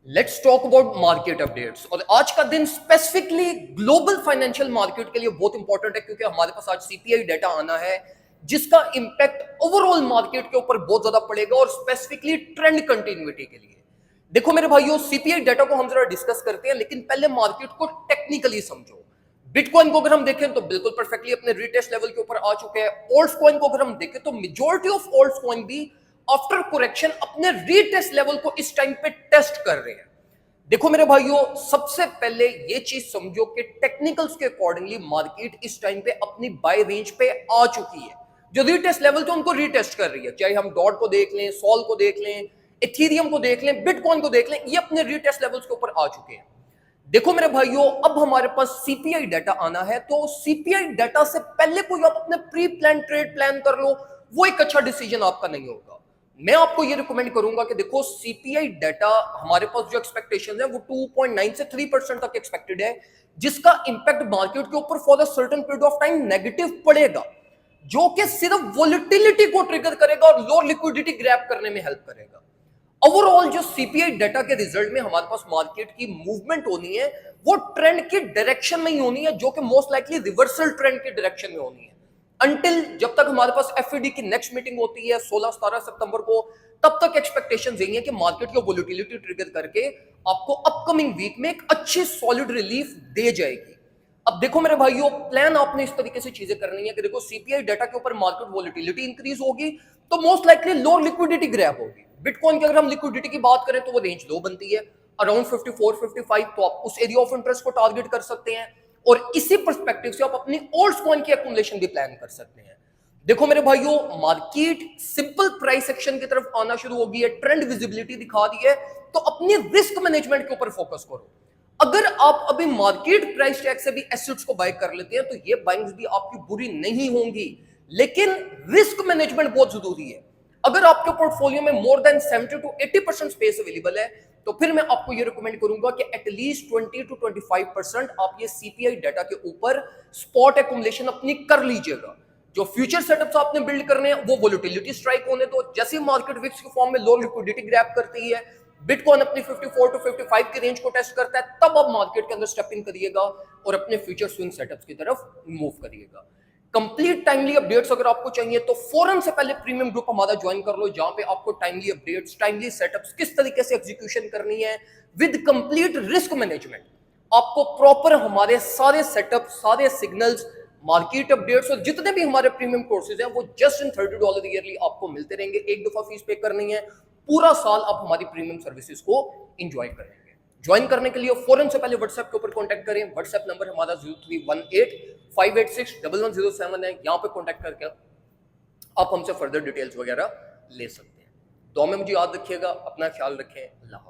Let's talk about market updates. और आज का दिन स्पेसिफिकली ग्लोबल फाइनेंशियल मार्केट के लिए बहुत इंपॉर्टेंट है क्योंकि हमारे पास आज सीपीआई डाटा आना है जिसका इंपैक्ट ओवरऑल मार्केट के ऊपर बहुत ज्यादा पड़ेगा और स्पेसिफिकली ट्रेंड कंटिन्यूटी के लिए। देखो मेरे भाइयों, सीपीआई डाटा को हम जरा डिस्कस करते हैं, लेकिन पहले मार्केट को टेक्निकली समझो। बिटकॉइन को अगर हम देखें तो बिल्कुल परफेक्टली अपने रीटेस्ट लेवल के ऊपर आ चुके हैं। ओल्ड कॉइन को अगर हम देखें तो मेजॉरिटी ऑफ ओल्ड कॉइन भी आफ्टर करेक्शन अपने रीटेस्ट लेवल को इस टाइम पे टेस्ट कर रहे हैं। देखो मेरे भाइयों, सबसे पहले ये चीज समझो कि टेक्निकल्स के अकॉर्डिंगली मार्केट इस टाइम पे अपनी बाय रेंज पे आ चुकी है। जो रीटेस्ट लेवल थे उनको रीटेस्ट कर रही है, चाहे हम डॉट को देख लें, सोल को देख लें, इथेरियम को देख लें, बिटकॉइन को देख लें, ये अपने रीटेस्ट लेवल्स के ऊपर आ चुके हैं। देखो मेरे भाइयों, अब हमारे पास सीपीआई डाटा आना है, तो सीपीआई डाटा से पहले कोई आप अपने प्री प्लान ट्रेड प्लान कर लो, वो एक अच्छा डिसीजन आपका नहीं होगा। मैं आपको ये रिकमेंड करूंगा कि देखो सीपीआई डाटा हमारे पास जो एक्सपेक्टेशन है वो 2.9 से 3% तक एक्सपेक्टेड है, जिसका इंपैक्ट मार्केट के ऊपर for the certain period of time negative पड़ेगा, जो कि सिर्फ वोलेटिलिटी को ट्रिगर करेगा और लोअर लिक्विडिटी ग्रैब करने में हेल्प करेगा। ओवरऑल जो सीपीआई डाटा के रिजल्ट में हमारे पास मार्केट की मूवमेंट होनी है वो ट्रेंड की डायरेक्शन में ही होनी है, जो कि मोस्ट लाइकली रिवर्सल ट्रेंड की डायरेक्शन में होनी है। अंटिल जब तक हमारे पास एफईडी की नेक्स्ट मीटिंग होती है 16-17 सितंबर को, तब तक एक्सपेक्टेशन यही है कि मार्केट की वोलेटिलिटी ट्रिगर करके आपको अपकमिंग वीक में एक अच्छी सॉलिड रिलीफ दे जाएगी। अब देखो मेरे भाइयों, प्लान आपने इस तरीके से चीजें करनी है कि देखो सीपीआई डाटा के ऊपर मार्केट वोलेटिलिटी इंक्रीज होगी तो most likely lower liquidity grab होगी। बिटकॉइन की अगर हम लिक्विडिटी की बात करें तो वो रेंज लो बनती है अराउंड 54-55, तो आप उस एरिया ऑफ इंटरेस्ट को टारगेट कर सकते हैं और इसी पर्सपेक्टिव से आप अपनी ओल्ड कॉइन की एक्युमुलेशन भी प्लान कर सकते हैं। देखो मेरे भाइयों, मार्केट सिंपल प्राइस एक्शन की तरफ आना शुरू होगी है, ट्रेंड विजिबिलिटी दिखा दी है, तो अपनी रिस्क मैनेजमेंट के ऊपर फोकस करो। अगर आप अभी मार्केट प्राइस टैग से भी एसेट्स को बाय कर लेते हैं तो ये बाइंग्स भी आपकी बुरी नहीं होंगी, लेकिन रिस्क मैनेजमेंट बहुत जरूरी है। अगर आपके पोर्टफोलियो में more than 70 to 80% space available है तो फिर मैं आपको ये रिकमेंड करूंगा कि एटलीस्ट 20 to 25% आप ये सीपीआई डाटा के ऊपर स्पॉट एक्युमुलेशन अपनी कर लीजिएगा। जो फ्यूचर सेटअप्स आपने बिल्ड करने हैं वो वोलेटिलिटी स्ट्राइक होने दो, जैसे मार्केट विक्स के फॉर्म में लो लिक्विडिटी ग्रैब करती है, बिटकॉइन अपनी 54 to 55 की रेंज को टेस्ट करता है, तब आप मार्केट के अंदर स्टेप इन करिएगा और अपने फ्यूचर स्विंग सेटअप्स की तरफ मूव करिएगा। कंप्लीट टाइमली अपडेट्स अगर आपको चाहिए तो फौरन से पहले प्रीमियम ग्रुप हमारा ज्वाइन कर लो, जहां पे आपको टाइमली अपडेट्स, टाइमली सेटअप्स, किस तरीके से एग्जीक्यूशन करनी है विद कंप्लीट रिस्क मैनेजमेंट, आपको प्रॉपर हमारे सारे सेटअप, सारे सिग्नल्स, मार्केट अपडेट्स और जितने भी हमारे प्रीमियम कोर्सेज हैं वो जस्ट इन $30 ईयरली आपको मिलते रहेंगे। एक दफा फीस पे करनी है, पूरा साल आप हमारी प्रीमियम सर्विसेज को एंजॉय करेंगे। ज्वाइन करने के लिए फौरन से पहले व्हाट्सएप के ऊपर कांटेक्ट करें। व्हाट्सएप नंबर हमारा 0318-586-1107 है, यहाँ पे कांटेक्ट करके आप हमसे फर्दर डिटेल्स वगैरह ले सकते हैं। दुआ में मुझे याद रखिएगा, अपना ख्याल रखें। अल्लाह।